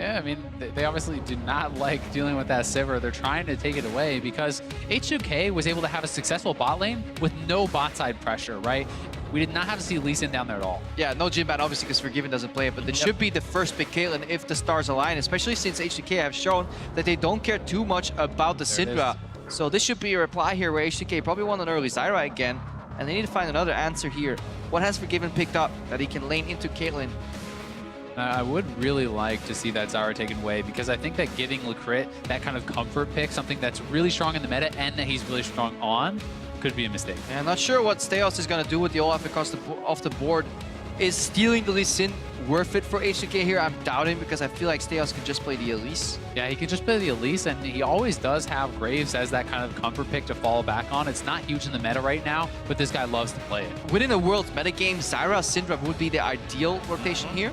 Yeah, I mean, they obviously do not like dealing with that Sivir. They're trying to take it away because H2K was able to have a successful bot lane with no bot side pressure, right? We did not have to see Elise down there at all. Yeah, no Jhin ban, obviously, because Forgiven doesn't play it, but it should be the first pick Caitlyn if the stars align, especially since H2K have shown that they don't care too much about the Syndra. So this should be a reply here where H2K probably want an early Zyra again, and they need to find another answer here. What has Forgiven picked up that he can lane into Caitlyn? I would really like to see that Zyra taken away because I think that giving Likkrit that kind of comfort pick, something that's really strong in the meta and that he's really strong on, could be a mistake. And I'm not sure what Stejos is going to do with the Olaf off the board. Is stealing the Lee Sin worth it for H2K here? I'm doubting because I feel like Stejos can just play the Elise. Yeah, he can just play the Elise, and he always does have Graves as that kind of comfort pick to fall back on. It's not huge in the meta right now, but this guy loves to play it. Within a world's metagame, Zyra Syndra would be the ideal rotation here,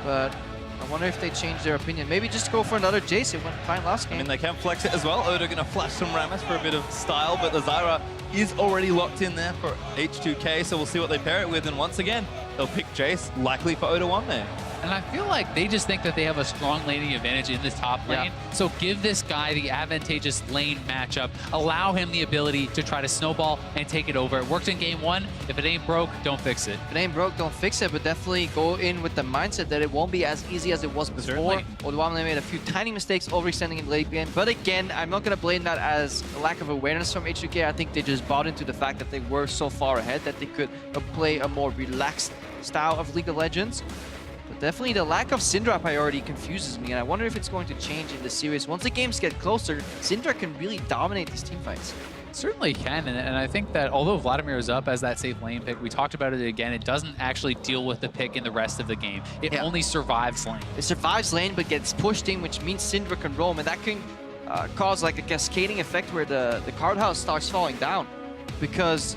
but I wonder if they change their opinion. Maybe just go for another Jayce. It went fine last game. I mean, they can flex it as well. Odo going to flash some Rammus for a bit of style, but the Zyra is already locked in there for H2K, so we'll see what they pair it with. And once again, they'll pick Jayce, likely for Odoamne. And I feel like they just think that they have a strong laning advantage in this top lane. Yeah. So give this guy the advantageous lane matchup. Allow him the ability to try to snowball and take it over. It worked in game one. If it ain't broke, don't fix it. If it ain't broke, don't fix it. But definitely go in with the mindset that it won't be as easy as it was before. Certainly. Odoamne made a few tiny mistakes overextending in late game. But again, I'm not going to blame that as a lack of awareness from H2K. I think they just bought into the fact that they were so far ahead that they could play a more relaxed style of League of Legends. But definitely the lack of Syndra priority confuses me, and I wonder if it's going to change in the series. Once the games get closer, Syndra can really dominate these teamfights. Certainly can, and I think that although Vladimir is up as that safe lane pick, we talked about it again, it doesn't actually deal with the pick in the rest of the game. It only survives lane. It survives lane, but gets pushed in, which means Syndra can roam, and that can cause like a cascading effect where the card house starts falling down. Because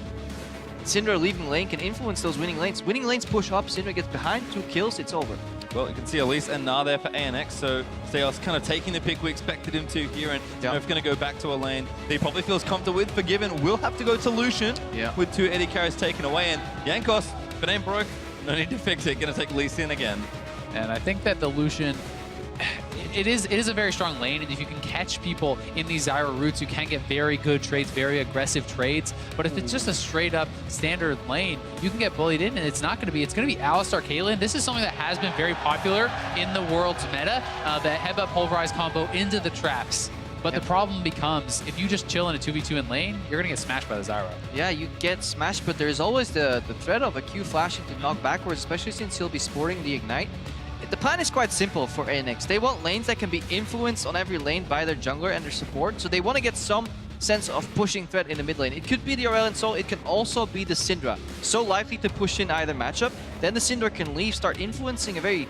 Syndra leaving lane can influence those winning lanes. Winning lanes push up, Syndra gets behind, 2 kills, it's over. Well, you can see Elise and Gnar there for ANX, so Stejos kind of taking the pick we expected him to here, and Smurf going to go back to a lane that he probably feels comfortable with. Forgiven will have to go to Lucian with 2 AD carries taken away, and Jankos, if it ain't broke, no need to fix it, going to take Elise in again. And I think that the Lucian, it is a very strong lane, and if you can catch people in these Zyra routes, you can get very good trades, very aggressive trades. But if it's just a straight up standard lane, you can get bullied in, and it's going to be Alistar Caitlyn. This is something that has been very popular in the world's meta, the headbutt pulverize combo into the traps. But the problem becomes, if you just chill in a 2v2 in lane, you're going to get smashed by the Zyra. Yeah, you get smashed, but there's always the threat of a Q flashing to knock backwards, especially since he'll be sporting the Ignite. The plan is quite simple for ANX. They want lanes that can be influenced on every lane by their jungler and their support, so they want to get some sense of pushing threat in the mid lane. It could be the Aurelion Sol, it can also be the Syndra. So likely to push in either matchup. Then the Syndra can leave, start influencing a very,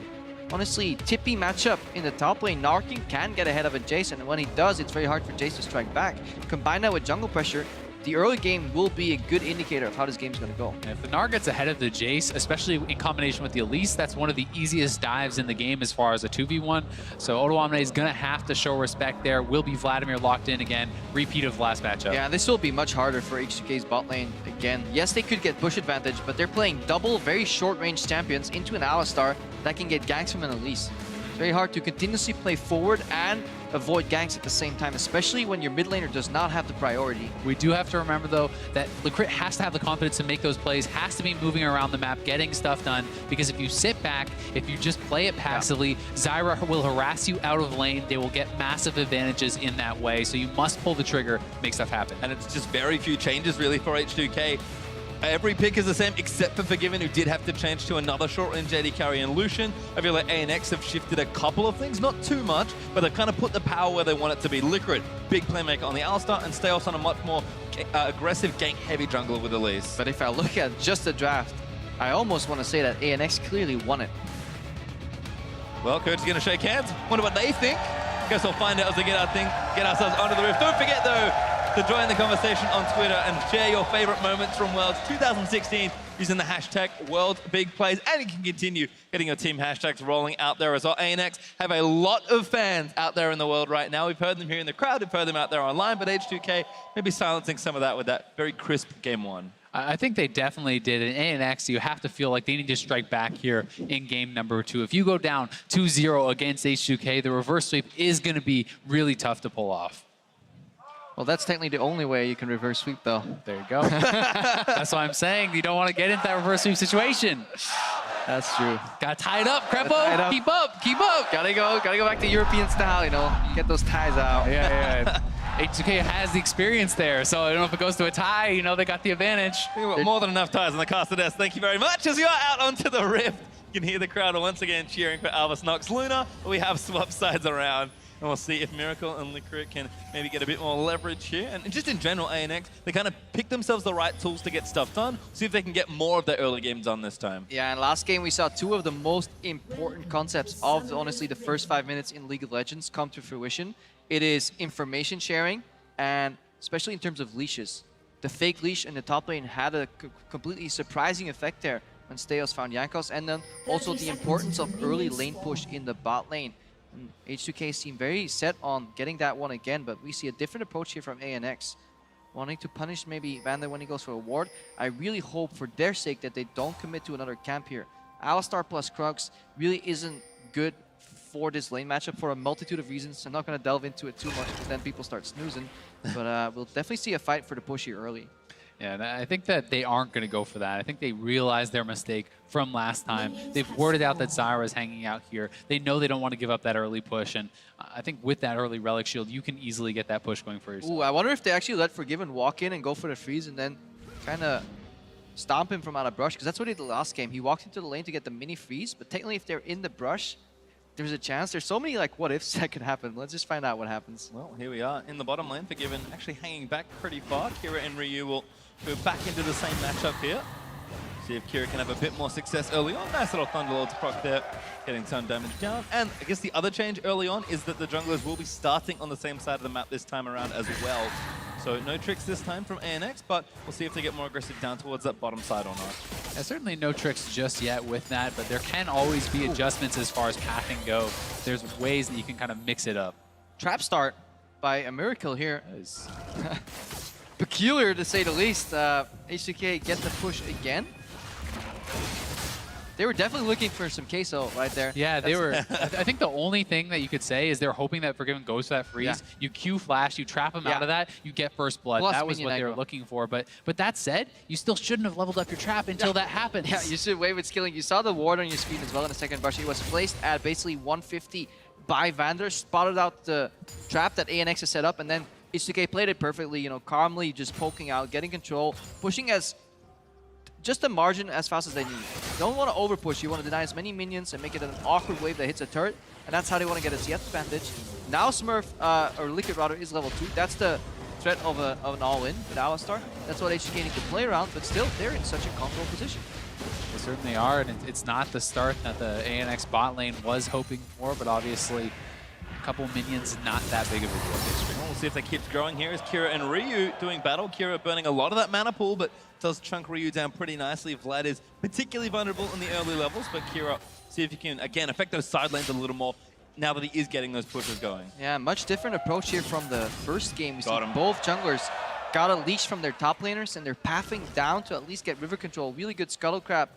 honestly, tippy matchup in the top lane. Narking can get ahead of a Jayce, and when he does, it's very hard for Jayce to strike back. Combine that with jungle pressure, the early game will be a good indicator of how this game's going to go. And if the Gnar gets ahead of the Jayce, especially in combination with the Elise, that's one of the easiest dives in the game as far as a 2v1. So Odoamne is going to have to show respect there. Will be Vladimir locked in again. Repeat of last matchup. Yeah, this will be much harder for H2K's bot lane again. Yes, they could get push advantage, but they're playing double very short-range champions into an Alistar that can get ganks from an Elise. It's very hard to continuously play forward and avoid ganks at the same time, especially when your mid laner does not have the priority. We do have to remember, though, that Likkrit has to have the confidence to make those plays, has to be moving around the map, getting stuff done, because if you sit back, if you just play it passively, Zyra will harass you out of lane. They will get massive advantages in that way, so you must pull the trigger, make stuff happen. And it's just very few changes, really, for H2K. Every pick is the same, except for Forgiven, who did have to change to another short-range AD carry and Lucian. I feel like ANX have shifted a couple of things, not too much, but they've kind of put the power where they want it to be. Likkrit, big playmaker on the Alistar, and Stejos on a much more aggressive gank-heavy jungler with Elise. But if I look at just the draft, I almost want to say that ANX clearly won it. Well, Coach is going to shake hands. Wonder what they think. Guess we'll find out as we get ourselves under the roof. Don't forget, though, to join the conversation on Twitter and share your favorite moments from Worlds 2016 using the hashtag #WorldBigPlays. And you can continue getting your team hashtags rolling out there as well. ANX have a lot of fans out there in the world right now. We've heard them here in the crowd, we've heard them out there online, but H2K may be silencing some of that with that very crisp Game 1. I think they definitely did. In ANX, you have to feel like they need to strike back here in game number 2. If you go down 2-0 against H2K, the reverse sweep is going to be really tough to pull off. Well, that's technically the only way you can reverse sweep, though. There you go. That's what I'm saying. You don't want to get into that reverse sweep situation. That's true. Got tied up, Krepo. Keep up, keep up. Gotta go back to European style, you know, get those ties out. Yeah. H2K has the experience there, so I don't know if it goes to a tie, you know, they got the advantage. We've got more than enough ties on the caster desk. Thank you very much. As you are out onto the rift, you can hear the crowd once again cheering for Albus Nox Luna. We have swapped sides around, and we'll see if Miracle and Likkrit can maybe get a bit more leverage here. And just in general, ANX, they kind of pick themselves the right tools to get stuff done, see if they can get more of their early game done this time. Yeah, and last game we saw 2 of the most important concepts of, honestly, the first 5 minutes in League of Legends come to fruition. It is information sharing, and especially in terms of leashes. The fake leash in the top lane had a completely surprising effect there when Stejos found Jankos, and then also the importance of early lane push in the bot lane. And H2K seem very set on getting that one again, but we see a different approach here from ANX. Wanting to punish maybe Vander when he goes for a ward. I really hope for their sake that they don't commit to another camp here. Alistar plus Krugs really isn't good for this lane matchup for a multitude of reasons. I'm not going to delve into it too much because then people start snoozing. But we'll definitely see a fight for the push here early. Yeah, and I think that they aren't going to go for that. I think they realized their mistake from last time. They've worded out that Zyra is hanging out here. They know they don't want to give up that early push, and I think with that early Relic Shield, you can easily get that push going for yourself. Ooh, I wonder if they actually let Forgiven walk in and go for the freeze and then kind of stomp him from out of brush, because that's what he did the last game. He walked into the lane to get the mini freeze, but technically if they're in the brush, there's a chance. There's so many like what ifs that could happen. Let's just find out what happens. Well, here we are in the bottom lane. Forgiven actually hanging back pretty far. Kira and Ryu will go back into the same matchup here. See if Kira can have a bit more success early on. Nice little Thunderlord's proc there, getting some damage down. And I guess the other change early on is that the junglers will be starting on the same side of the map this time around as well. So no tricks this time from ANX, but we'll see if they get more aggressive down towards that bottom side or not. Yeah, certainly no tricks just yet with that, but there can always be adjustments as far as pathing go. There's ways that you can kind of mix it up. Trap start by aMiracle here is peculiar to say the least. H2K get the push again. They were definitely looking for some queso right there. Yeah, they were. I think the only thing that you could say is they're hoping that Forgiven goes to that freeze. Yeah. You Q flash, you trap him out of that, you get first blood. Plus that was what they were looking for. But that said, you still shouldn't have leveled up your trap until that happens. Yeah, you should wait with skilling. You saw the ward on your screen as well in the second brush. It was placed at basically 150 by Vander, spotted out the trap that ANX has set up, and then H2K played it perfectly, you know, calmly just poking out, getting control, pushing as just the margin as fast as they need. You don't want to overpush. You want to deny as many minions and make it an awkward wave that hits a turret, and that's how they want to get a CF advantage. Now Smurf, or Likkrit rather, is level 2. That's the threat of an all-in with Alistar. That's what H2K need to play around, but still, they're in such a control position. They certainly are, and it's not the start that the ANX bot lane was hoping for, but obviously a couple minions, not that big of a deal. We'll see if they keep growing here. Is Kira and Ryu doing battle. Kira burning a lot of that mana pool, but does chunk Ryu down pretty nicely. Vlad is particularly vulnerable in the early levels, but Kira, see if you can, again, affect those side lanes a little more now that he is getting those pushes going. Yeah, much different approach here from the first game. We see both junglers got a leash from their top laners, and they're pathing down to at least get river control. Really good Scuttle Crab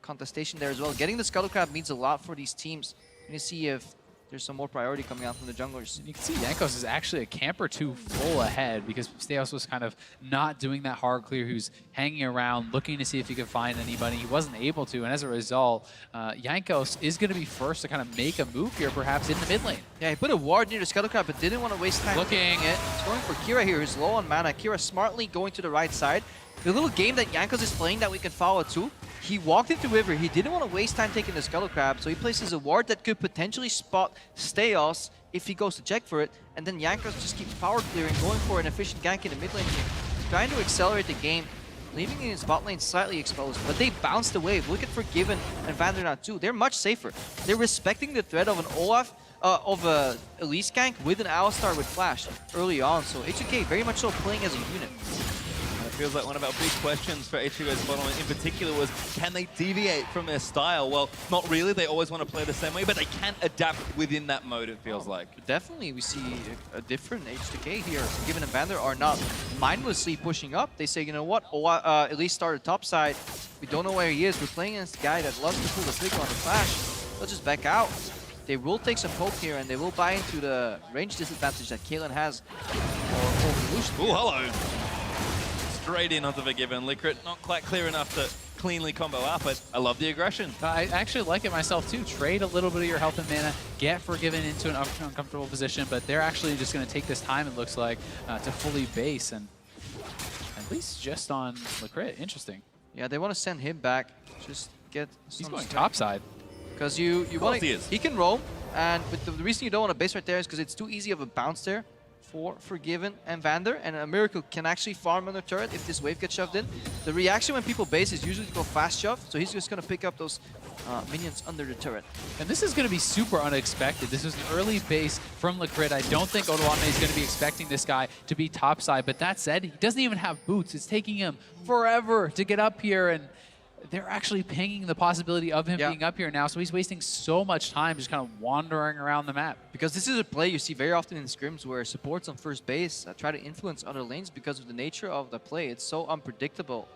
contestation there as well. Getting the Scuttle Crab means a lot for these teams. You can see if there's some more priority coming out from the junglers. And you can see Jankos is actually a camp or two full ahead because Stejos was kind of not doing that hard clear. He was hanging around, looking to see if he could find anybody. He wasn't able to, and as a result, Jankos is going to be first to kind of make a move here, perhaps in the mid lane. Yeah, he put a ward near the Scuttle Crab, but didn't want to waste time looking it. He's going for Kira here, who's low on mana. Kira smartly going to the right side. The little game that Jankos is playing that we can follow too, he walked into River, he didn't want to waste time taking the Scuttle Crab, so he places a ward that could potentially spot Stejos if he goes to check for it, and then Jankos just keeps power clearing, going for an efficient gank in the mid lane here, trying to accelerate the game, leaving his bot lane slightly exposed, but they bounced the wave. Look at Forgiven and Vander now too, they're much safer. They're respecting the threat of an Olaf, of a Elise gank with an Alistar with Flash early on, so H2K very much so playing as a unit. Feels like one of our big questions for H2K's bottom in particular was, can they deviate from their style? Well, not really. They always want to play the same way, but they can adapt within that mode, it feels like. Definitely, we see a different H2K here. Given and Vander are not mindlessly pushing up. They say, you know what, Elise started top side. We don't know where he is. We're playing against a guy that loves to pull the trigger on the flash. They'll just back out. They will take some poke here, and they will buy into the range disadvantage that Caitlyn has over Lucian. Oh, hello. Straight in onto Forgiven. Likkrit not quite clear enough to cleanly combo out, but I love the aggression. I actually like it myself too. Trade a little bit of your health and mana, get Forgiven into an uncomfortable position, but they're actually just going to take this time, it looks like, to fully base, and at least just on Likkrit. Interesting. Yeah, they want to send him back. Just get He's going topside. Because you want he can roam, but the reason you don't want to base right there is because it's too easy of a bounce there for Forgiven and Vander, and aMiracle can actually farm on the turret if this wave gets shoved in. The reaction when people base is usually to go fast shove, so he's just going to pick up those minions under the turret. And this is going to be super unexpected. This was an early base from Likkrit. I don't think Odoamne is going to be expecting this guy to be topside, but that said, he doesn't even have boots. It's taking him forever to get up here, and they're actually pinging the possibility of him being up here now, so he's wasting so much time just kind of wandering around the map. Because this is a play you see very often in scrims where supports on first base try to influence other lanes because of the nature of the play. It's so unpredictable.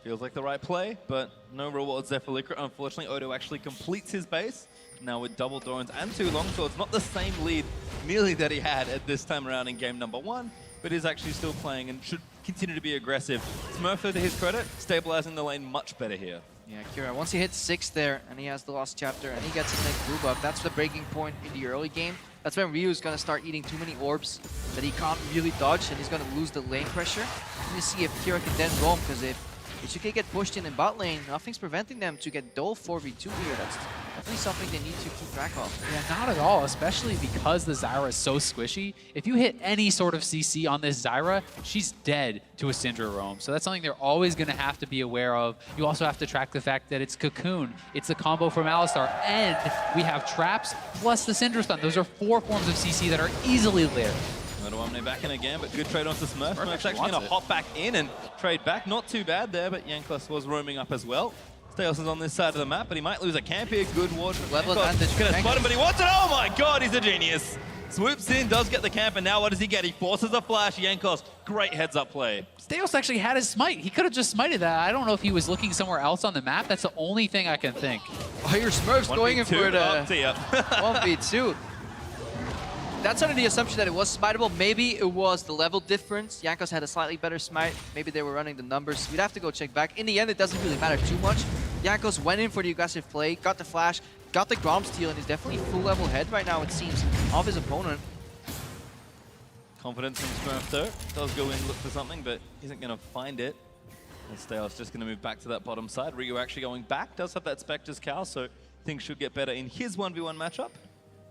Feels like the right play, but no rewards there for Likkrit. Unfortunately, Odo actually completes his base. Now with double drones and 2 longswords, not the same lead nearly that he had at this time around in game number 1, but is actually still playing and should continue to be aggressive. Smurf, to his credit, stabilizing the lane much better here. Yeah, Kira, once he hits 6 there and he has the last chapter and he gets his next blue buff, that's the breaking point in the early game. That's when Ryu is going to start eating too many orbs that he can't really dodge, and he's going to lose the lane pressure. And you see if Kira can then roam, because if H2K get pushed in bot lane, nothing's preventing them to get Dole 4v2 here. That's definitely something they need to keep track of. Yeah, not at all, especially because the Zyra is so squishy. If you hit any sort of CC on this Zyra, she's dead to a Syndra roam. So that's something they're always going to have to be aware of. You also have to track the fact that it's Cocoon, it's a combo from Alistar, and we have traps plus the Syndra stun. Those are 4 forms of CC that are easily lit. Odoamne back in again, but good trade onto Smurf. Smurf's actually going to hop back in and trade back. Not too bad there, but Jankos was roaming up as well. Stejos is on this side of the map, but he might lose a camp here. Good ward from Level Jankos. advantage. Gonna spot him, but he wants it. Oh my god, he's a genius. Swoops in, does get the camp, and now what does he get? He forces a flash. Jankos, great heads-up play. Stejos actually had his smite. He could have just smited that. I don't know if he was looking somewhere else on the map. That's the only thing I can think. Oh, your Smurf's going in for the 1v2. That's under the assumption that it was smiteable. Maybe it was the level difference. Jankos had a slightly better smite. Maybe they were running the numbers. We'd have to go check back. In the end, it doesn't really matter too much. Jankos went in for the aggressive play, got the flash, got the Grom steal, and is definitely full level head right now, it seems, of his opponent. Confidence from Smurf though. Does go in, look for something, but isn't going to find it. And Stejos just going to move back to that bottom side. Ryu actually going back. Does have that Spectre's Cowl, so things should get better in his 1v1 matchup.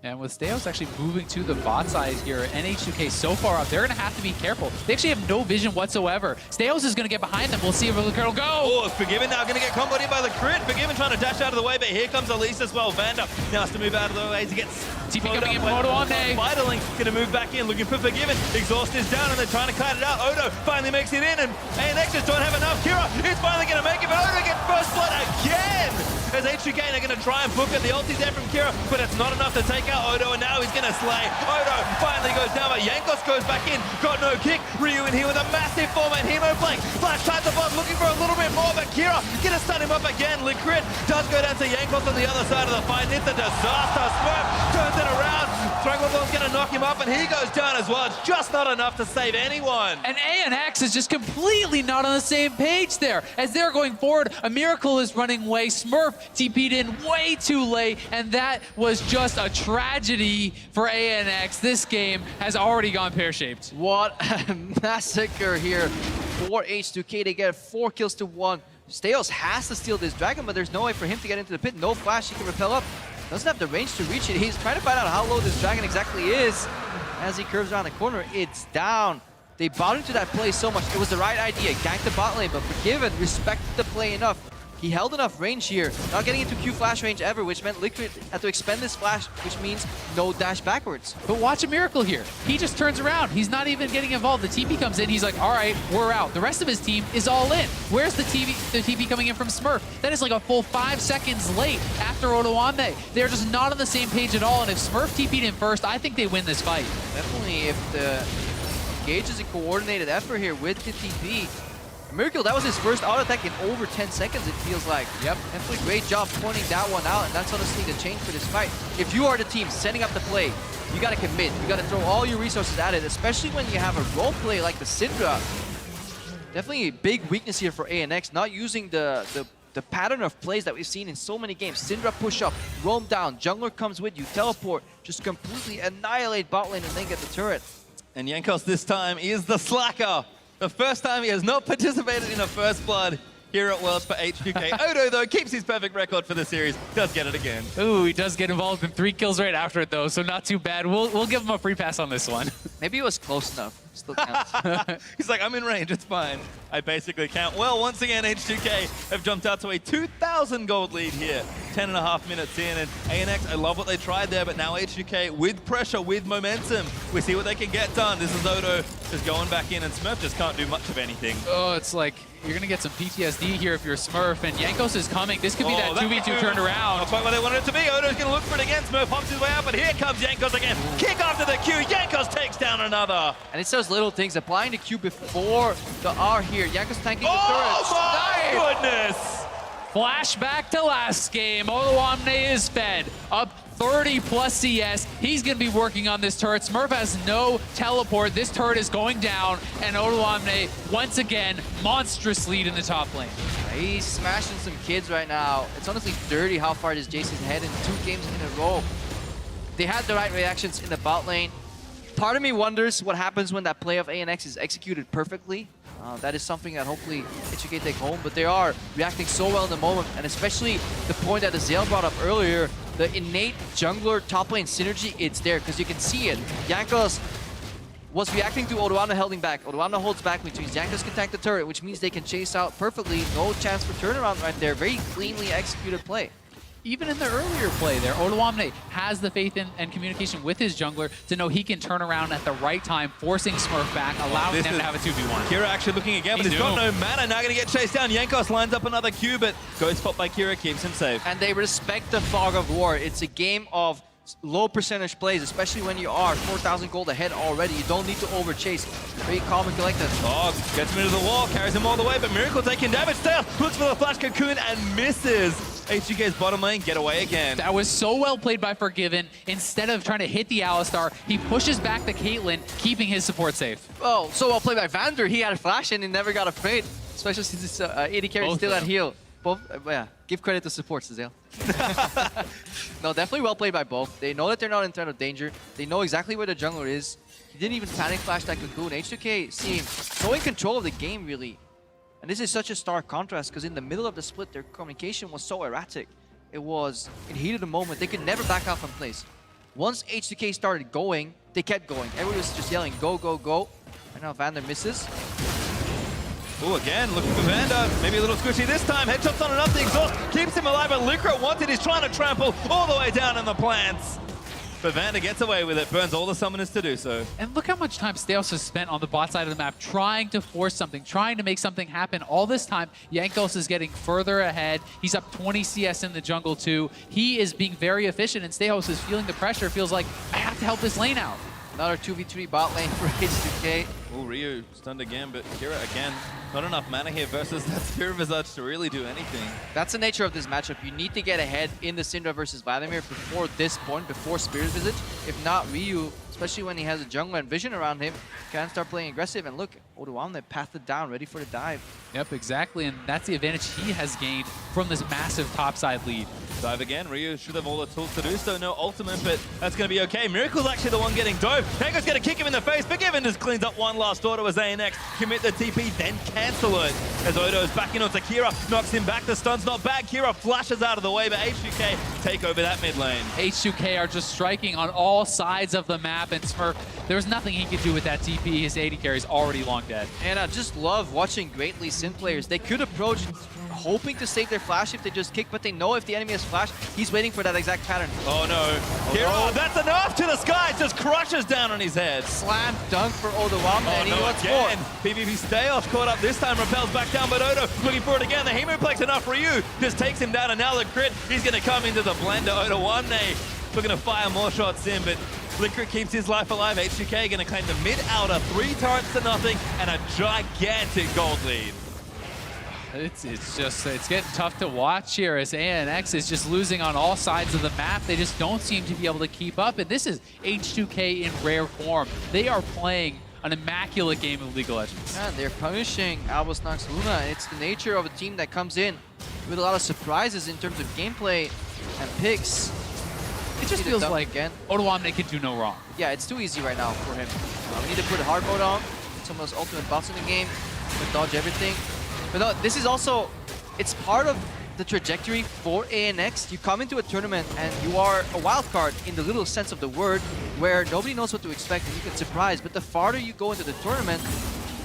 And with Stejos actually moving to the bot side here, and H2K so far up, they're going to have to be careful. They actually have no vision whatsoever. Stejos is going to get behind them. We'll see if Likkrit will go. Oh, Forgiven now going to get comboed in by Likkrit. Forgiven trying to dash out of the way, but here comes Elise as well. Vander now has to move out of the way to get TP coming in from Odoamne. Vitalik going to move back in, looking for Forgiven. Exhaust is down, and they're trying to kite it out. Odo finally makes it in, and ANX just don't have enough. Kira is finally going to make it, but Odo gets first blood again! As H2K are going to try and book it. The ulti's there from Kira, but it's not enough to take out Odo, and now he's going to slay. Odo finally goes down, but Jankos goes back in. Got no kick. Ryu in here with a massive 4-man Hemo flank. Flash tight the bottom, looking for a little bit more, but Kira going to stun him up again. Likkrit does go down to Jankos on the other side of the fight. It's a disaster. Smurf turns it around. Strangleborn's going to knock him up, and he goes down as well. It's just not enough to save anyone. And ANX is just completely not on the same page there. As they're going forward, aMiracle is running away. Smurf TP'd in way too late, and that was just a tragedy for ANX. This game has already gone pear-shaped. What a massacre here for H2K. They get 4 kills to 1. Stejos has to steal this dragon, but there's no way for him to get into the pit. No flash, he can repel up. Doesn't have the range to reach it. He's trying to find out how low this dragon exactly is. As he curves around the corner, it's down. They bought into that play so much. It was the right idea. Gank the bot lane, but Forgiven respected the play enough He held enough range here, not getting into Q flash range ever, which meant Likkrit had to expend this flash, which means no dash backwards. But watch aMiracle here. He just turns around. He's not even getting involved. The TP comes in. He's like, all right, we're out. The rest of his team is all in. Where's the TP coming in from Smurf? That is like a full 5 seconds late after Odoamne. They're just not on the same page at all. And if Smurf TP'd in first, I think they win this fight. Definitely, if the Gage is a coordinated effort here with the TP, aMiracle, that was his first auto attack in over 10 seconds, it feels like. Yep. Definitely great job pointing that one out, and that's honestly the change for this fight. If you are the team setting up the play, you gotta commit. You gotta throw all your resources at it, especially when you have a role play like the Syndra. Definitely a big weakness here for ANX, not using the pattern of plays that we've seen in so many games. Syndra push up, roam down, jungler comes with you, teleport, just completely annihilate bot lane and then get the turret. And Jankos this time is the slacker. The first time he has not participated in a first blood here at Worlds for H2K. Odo, though, keeps his perfect record for the series. Does get it again. Ooh, he does get involved in 3 kills right after it, though, so not too bad. We'll give him a free pass on this one. Maybe it was close enough. Still counts. He's like, I'm in range, it's fine. I basically count. Well, once again, H2K have jumped out to a 2,000 gold lead here. 10.5 minutes in, and ANX, I love what they tried there, but now H2K with pressure, with momentum. We see what they can get done. This is Odo just going back in, and Smurf just can't do much of anything. Oh, it's like you're going to get some PTSD here if you're Smurf, and Jankos is coming. This could be that 2v2 turnaround. Not quite what they wanted it to be. Odo's going to look for it again. Smurf hops his way out, but here comes Jankos again. Kick after the Q. Jankos takes down another. And it's those little things, applying the Q before the R here. Jankos tanking the Oh turret. my goodness! Flashback to last game. Odoamne is fed. Up 30 plus CS. He's going to be working on this turret. Smurf has no teleport. This turret is going down. And Odoamne, once again, monstrous lead in the top lane. He's smashing some kids right now. It's honestly dirty how far this Jayce is ahead in 2 games in a row. They had the right reactions in the bot lane. Part of me wonders what happens when that play of ANX is executed perfectly. That is something that hopefully H2K take home, but they are reacting so well in the moment, and especially the point that Azael brought up earlier, the innate jungler top lane synergy, it's there, because you can see it. Jankos was reacting to Odoamne holding back. Odoamne holds back, which means Jankos can tank the turret, which means they can chase out perfectly. No chance for turnaround right there. Very cleanly executed play. Even in the earlier play there, Odoamne has the faith in and communication with his jungler to know he can turn around at the right time, forcing Smurf back, allowing them to have a 2v1. Kira actually looking again, but he's got no mana. Now going to get chased down. Jankos lines up another Q, but goes spot by Kira, keeps him safe. And they respect the fog of war. It's a game of low percentage plays, especially when you are 4,000 gold ahead already. You don't need to over chase. Very calm and collected. Oh, gets him into the wall, carries him all the way, but Miracle taking damage. Tail looks for the flash cocoon and misses. H2K's bottom lane get away again. That was so well played by Forgiven. Instead of trying to hit the Alistar, he pushes back the Caitlyn, keeping his support safe. Oh, so well played by Vander. He had a flash and he never got afraid, especially since his AD carry is still at heal. Both, yeah, give credit to supports, Azael. No, definitely well played by both. They know that they're not in threat of danger. They know exactly where the jungler is. He didn't even panic flash that cocoon. H2K seemed so in control of the game, really. And this is such a stark contrast, because in the middle of the split, their communication was so erratic. It was in heat of the moment. They could never back out from place. Once H2K started going, they kept going. Everyone was just yelling, go, go, go. And now Vander misses. Oh, again, looking for Vander. Maybe a little squishy this time. Headshots not enough. The exhaust keeps him alive, but Likkrit wanted. He's trying to trample all the way down in the plants. But Vander gets away with it, burns all the summoners to do so. And look how much time Stejos has spent on the bot side of the map trying to force something, trying to make something happen. All this time, Jankos is getting further ahead. He's up 20 CS in the jungle too. He is being very efficient, and Stejos is feeling the pressure. Feels like, I have to help this lane out. Another 2v3 bot lane for H2K. Oh, Ryu stunned again, but Kira again. Not enough mana here versus that Spirit Visage to really do anything. That's the nature of this matchup. You need to get ahead in the Syndra versus Vladimir before this point, before Spirit Visage. If not, Ryu, especially when he has a jungler and vision around him, can start playing aggressive. And look, Odoamne pathed it down, ready for the dive. Yep, exactly, and that's the advantage he has gained from this massive topside lead. Dive again. Ryu should have all the tools to do so. No ultimate, but that's going to be okay. Miracle's actually the one getting dove. Tango's going to kick him in the face. Forgiven just cleans up one last order as ANX commit the TP, then cancel it. As Odo's backing onto Kira, knocks him back. The stun's not bad. Kira flashes out of the way, but H2K take over that mid lane. H2K are just striking on all sides of the map, and Smurf, there's nothing he could do with that TP. His AD carry is already long dead. And I just love watching greatly synth players. They could approach hoping to save their flash if they just kick, but they know if the enemy has flash, he's waiting for that exact pattern. Oh no. Here, oh, that's enough to the sky. Just crushes down on his head. Slam dunk for Odoamne, and he wants more. PvPStejos caught up this time, repels back down, but Odo looking for it again. The Hemoplex enough for you. Just takes him down, and now Likkrit, he's going to come into the blender. Odoamne looking to fire more shots in, but Likkrit keeps his life alive. H2K going to claim the mid-outer, 3 turrets to nothing, and a gigantic gold lead. It's getting tough to watch here as ANX is just losing on all sides of the map. They just don't seem to be able to keep up, and this is H2K in rare form. They are playing an immaculate game of League of Legends. Yeah, they're punishing Albus Nox Luna. It's the nature of a team that comes in with a lot of surprises in terms of gameplay and picks. It just feels like Odoamne can do no wrong. Yeah, it's too easy right now for him. We need to put hard mode on, some of those ultimate bots in the game, to dodge everything. But no, this is also, it's part of the trajectory for ANX. You come into a tournament and you are a wild card in the little sense of the word, where nobody knows what to expect and you get surprised. But the farther you go into the tournament,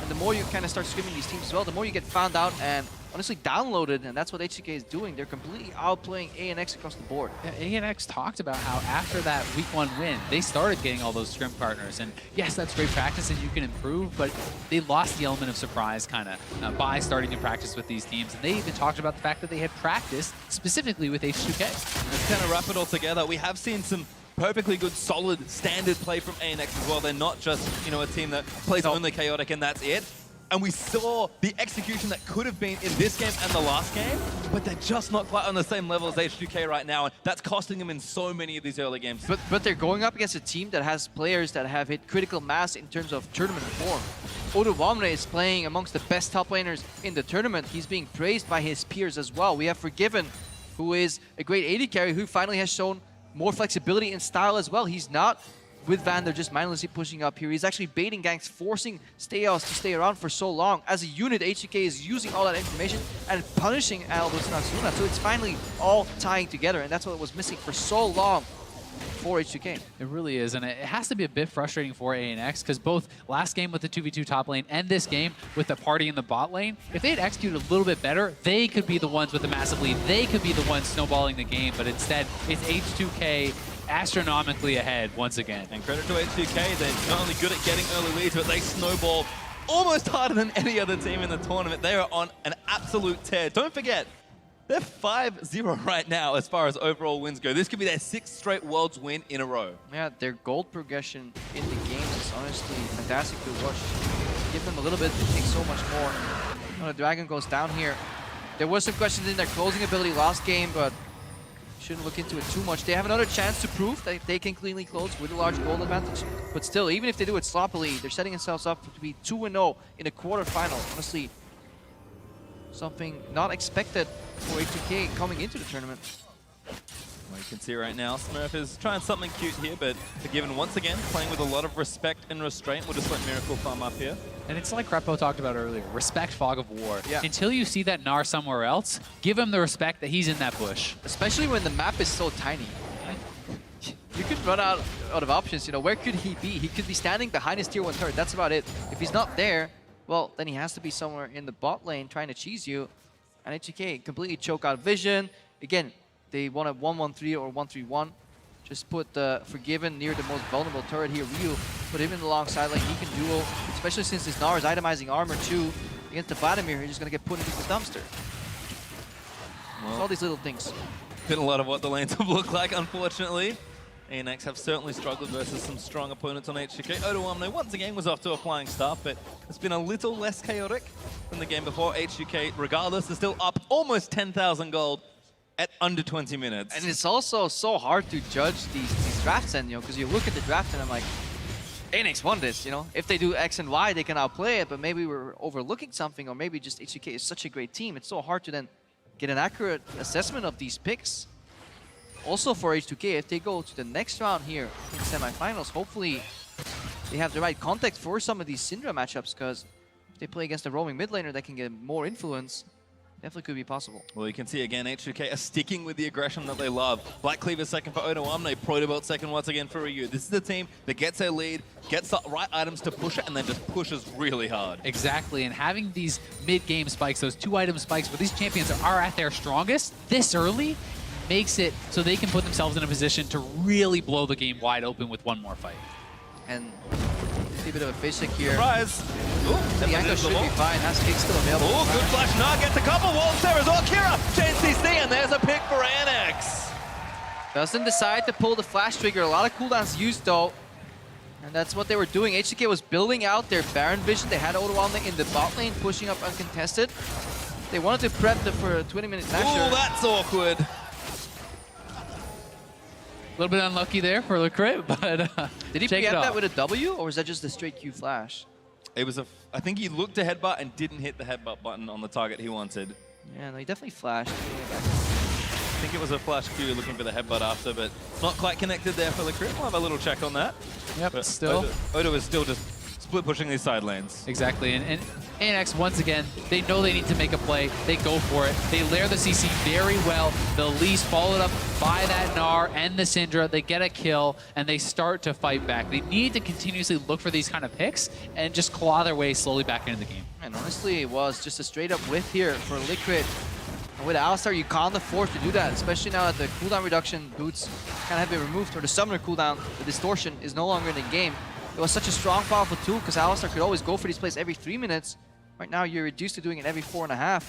and the more you kind of start scrimming these teams as well, the more you get found out and honestly downloaded, and that's what H2K is doing. They're completely outplaying ANX across the board. Yeah, ANX talked about how after that week 1 win, they started getting all those scrim partners. And yes, that's great practice and you can improve, but they lost the element of surprise kind of by starting to practice with these teams. And they even talked about the fact that they had practiced specifically with H2K. Let's kind of wrap it all together. We have seen some perfectly good, solid, standard play from ANX as well. They're not just, you know, a team that plays only chaotic and that's it. And we saw the execution that could have been in this game and the last game, but they're just not quite on the same level as H2K right now, and that's costing them in so many of these early games. But they're going up against a team that has players that have hit critical mass in terms of tournament form. Odoamne is playing amongst the best top laners in the tournament. He's being praised by his peers as well. We have Forgiven, who is a great AD carry, who finally has shown more flexibility in style as well. He's not with Vander just mindlessly pushing up here. He's actually baiting ganks, forcing Stejos to stay around for so long. As a unit, H2K is using all that information and punishing Albus Nox Luna. So it's finally all tying together, and that's what was missing for so long for H2K. It really is, and it has to be a bit frustrating for ANX because both last game with the 2v2 top lane and this game with the party in the bot lane, if they had executed a little bit better, they could be the ones with the massive lead. They could be the ones snowballing the game, but instead, it's H2K astronomically ahead once again. And credit to H2K, they're not only good at getting early leads, but they snowball almost harder than any other team in the tournament. They are on an absolute tear. Don't forget, they're 5-0 right now as far as overall wins go. This could be their 6th straight Worlds win in a row. Yeah, their gold progression in the game is honestly fantastic to watch. Give them a little bit, they take so much more. When the Dragon goes down here, there was some questions in their closing ability last game, but shouldn't look into it too much. They have another chance to prove that they can cleanly close with a large gold advantage. But still, even if they do it sloppily, they're setting themselves up to be 2-0 in a quarterfinal. Honestly, something not expected for H2K coming into the tournament. Well, you can see right now, Smurf is trying something cute here, but Forgiven once again playing with a lot of respect and restraint. We'll just let Miracle farm up here. And it's like Krepo talked about earlier, respect Fog of War. Yeah. Until you see that Gnar somewhere else, give him the respect that he's in that bush. Especially when the map is so tiny. You could run out of options, you know, where could he be? He could be standing behind his tier 1 turret, that's about it. If he's not there, well, then he has to be somewhere in the bot lane trying to cheese you. And H2K completely choke out vision. Again, they want a 1-1-3 or 1-3-1. Just put the Forgiven near the most vulnerable turret here. Ryu, put him in the long side lane. He can duel, especially since his Gnar is itemizing armor too. Against the Vladimir, he's just going to get put into the dumpster. Well, it's all these little things. Been a lot of what the lanes have looked like, unfortunately. ANX have certainly struggled versus some strong opponents on H2K. Odoamne once again was off to a flying start, but it's been a little less chaotic than the game before. H2K, regardless, is still up almost 10,000 gold at under 20 minutes. And it's also so hard to judge these drafts, and you know, because you look at the draft and I'm like, ANX won this, you know. If they do X and Y, they can outplay it, but maybe we're overlooking something, or maybe just H2K is such a great team. It's so hard to then get an accurate assessment of these picks. Also for H2K, if they go to the next round here in semifinals, hopefully they have the right context for some of these Syndra matchups, because if they play against a roaming mid laner that can get more influence, definitely could be possible. Well, you can see again, H2K are sticking with the aggression that they love. Black Cleaver second for Odoamne, Protobelt second once again for Ryu. This is the team that gets their lead, gets the right items to push it, and then just pushes really hard. Exactly, and having these mid-game spikes, those 2-item spikes where these champions are at their strongest this early, makes it so they can put themselves in a position to really blow the game wide open with one more fight. And see a bit of a basic here. Surprise! Ooh, The Jankos should be fine. Has kick still available. Oh, good flash. Gnar gets a couple walls there as well. Kira, chains CC, and there's a pick for ANX. Doesn't decide to pull the flash trigger. A lot of cooldowns used though. And that's what they were doing. H2K was building out their Baron vision. They had Odoamne in the bot lane, pushing up uncontested. They wanted to prep for a 20-minute Oh, Nashor. that's awkward. A little bit unlucky there for Likkrit, but Did he shake it preempt that off. with a W, or was that just a straight Q flash? It was I think he looked to headbutt and didn't hit the headbutt button on the target he wanted. Yeah, no, he definitely flashed. I think it was a flash Q looking for the headbutt after, but not quite connected there for Likkrit. We'll have a little check on that. Yep, But still. Odo is still just split pushing these side lanes. Exactly, and ANX, once again, they know they need to make a play. They go for it. They layer the CC very well. The Elise followed up by that Gnar and the Syndra. They get a kill, and they start to fight back. They need to continuously look for these kind of picks and just claw their way slowly back into the game. And honestly, it was just a straight-up whiff here for Likkrit. And with Alistar, you can't afford to do that, especially now that the cooldown reduction boots kind of have been removed, or the summoner cooldown, the distortion, is no longer in the game. It was such a strong, powerful tool because Alistar could always go for these plays every 3 minutes. Right now, you're reduced to doing it every 4.5.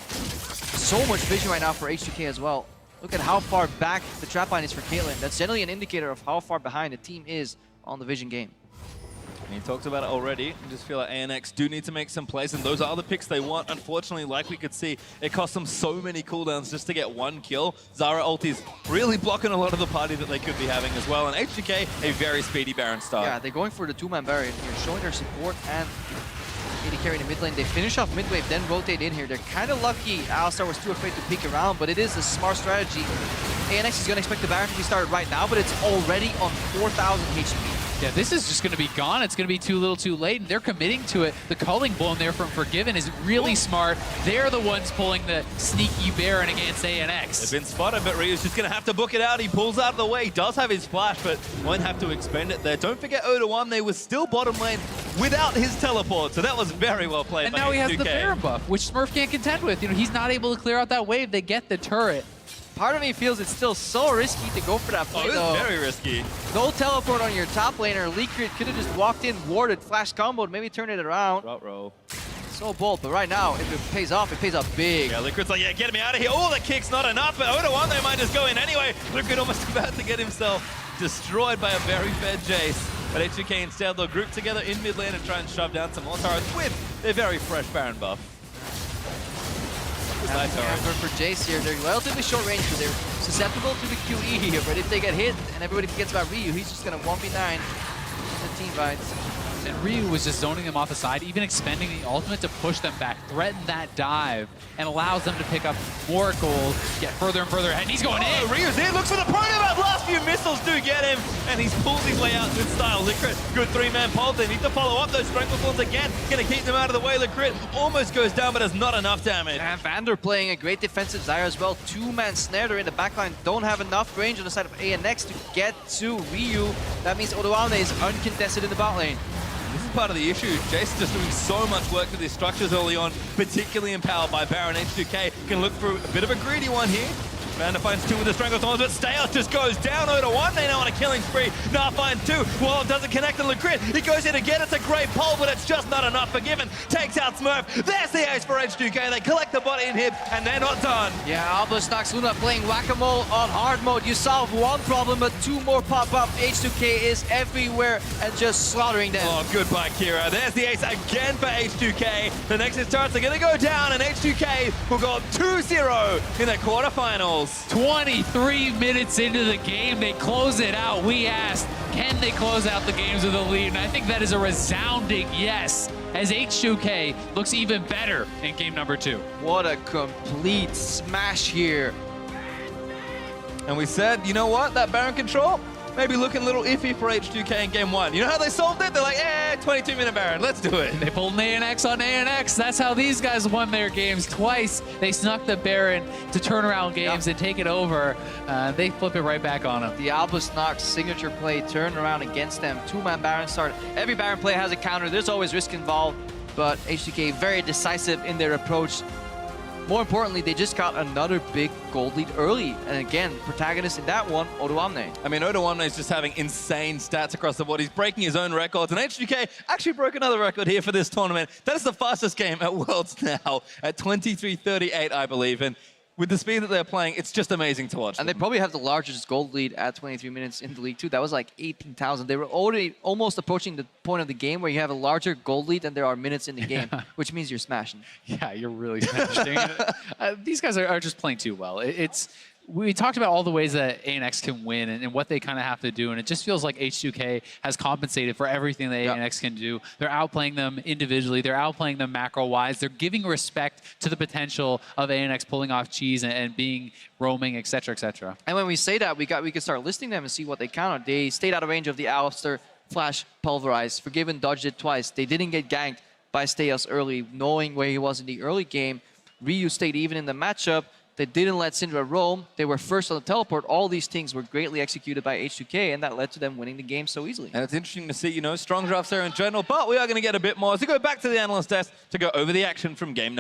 So much vision right now for H2K as well. Look at how far back the trap line is for Caitlyn. That's generally an indicator of how far behind the team is on the vision game. And he talked about it already. I just feel like ANX do need to make some plays, and those are the picks they want. Unfortunately, like we could see, it cost them so many cooldowns just to get one kill. Zyra ulti's really blocking a lot of the party that they could be having as well. And H2K, a very speedy Baron start. Yeah, they're going for the two-man barrier here, showing their support and AD carry in the mid lane. They finish off mid wave, then rotate in here. They're kind of lucky Alistar was too afraid to peek around, but it is a smart strategy. ANX is going to expect the Baron to be started right now, but it's already on 4,000 HP. Yeah, this is just going to be gone. It's going to be too little too late, and they're committing to it. The culling blown there from Forgiven is really smart. They're the ones pulling the sneaky Baron against ANX. They've been spotted, but Ryu's just going to have to book it out. He pulls out of the way. He does have his flash, but won't have to expend it there. Don't forget Odoamne was still bottom lane without his teleport, so that was very well played And by now he has the H2K. Baron buff, which Smurf can't contend with. You know, he's not able to clear out that wave. They get the turret. Part of me feels it's still so risky to go for that play, Oh, though. it's very risky. No teleport on your top laner. Likkrit could have just walked in, warded, flash comboed, maybe turn it around. Roll. So bold, but right now, if it pays off big. Yeah, Likkrit's like, yeah, get me out of here. Oh, the kick's not enough, but Odoamne might just go in anyway. Likkrit almost about to get himself destroyed by a very fed Jayce. But H2K instead, they'll group together in mid lane and try and shove down some more turrets with their very fresh Baron buff. Nice turret. For Jayce here, they're relatively short range, so they're susceptible to the QE here, but if they get hit and everybody forgets about Ryu, he's just going to 1v9 the team fights. And Ryu was just zoning them off the side, even expending the ultimate to push them back, threaten that dive, and allows them to pick up more gold, get further and further ahead. And he's going in! Ryu's in, looks for the Protobelt. Last few missiles do get him, and he's pulled his way out with style. Likkrit, good three-man pole. They need to follow up those strength ones again. Gonna keep them out of the way. Likkrit almost goes down, but has not enough damage. And Vander playing a great defensive Zyra as well. Two-man snare. They're in the backline. Don't have enough range on the side of ANX to get to Ryu. That means Odoamne is uncontested in the bot lane. This is part of the issue. Jayce just doing so much work with his structures early on, particularly empowered by Baron. H2K can look for a bit of a greedy one here. Vander finds two with the Stranglethorns, but Steyos just goes down. Odoamne now on a killing spree. Gnar finds two. Well, it doesn't connect to Likkrit. He goes in again. It's a great pull, but it's just not enough. Forgiven takes out Smurf. There's the ace for H2K. They collect the body inhib, and they're not done. Yeah, Albus Nox Luna playing whack-a-mole on hard mode. You solve one problem, but two more pop up. H2K is everywhere and just slaughtering them. Oh, goodbye, Kira. There's the ace again for H2K. The Nexus turrets are going to go down, and H2K will go up 2-0 in the quarterfinals. 23 minutes into the game, they close it out. We asked, can they close out the games with a lead? And I think that is a resounding yes, as H2K looks even better in game number 2. What a complete smash here. And we said, you know what? That Baron control, maybe looking a little iffy for H2K in game 1. You know how they solved it? They're like, 22-minute Baron, let's do it. They pulled an ANX on ANX. That's how these guys won their games twice. They snuck the Baron to turn around games and take it over. They flip it right back on them. The Albus Nox signature play turned around against them. 2-man Baron start. Every Baron play has a counter. There's always risk involved, but H2K very decisive in their approach. More importantly, they just got another big gold lead early. And again, protagonist in that one, Odoamne. I mean, Odoamne is just having insane stats across the board. He's breaking his own records, and H2K actually broke another record here for this tournament. That is the fastest game at Worlds now, at 23:38, I believe. And with the speed that they're playing, it's just amazing to watch. And they probably have the largest gold lead at 23 minutes in the league too. That was like 18,000. They were already almost approaching the point of the game where you have a larger gold lead than there are minutes in the game, which means you're smashing. Yeah, you're really smashing. These guys are just playing too well. We talked about all the ways that ANX can win and what they kind of have to do, and it just feels like H2K has compensated for everything that ANX can do. They're outplaying them individually. They're outplaying them macro-wise. They're giving respect to the potential of ANX pulling off cheese and being roaming, etc., etc. And when we say that, we can start listing them and see what they counter. They stayed out of range of the Alistar flash pulverized. Forgiven dodged it twice. They didn't get ganked by Stejos early, knowing where he was in the early game. Ryu stayed even in the matchup. They didn't let Syndra roam. They were first on the teleport. All these things were greatly executed by H2K, and that led to them winning the game so easily. And it's interesting to see, you know, strong drafts there in general, but we are going to get a bit more as we go back to the analyst desk to go over the action from game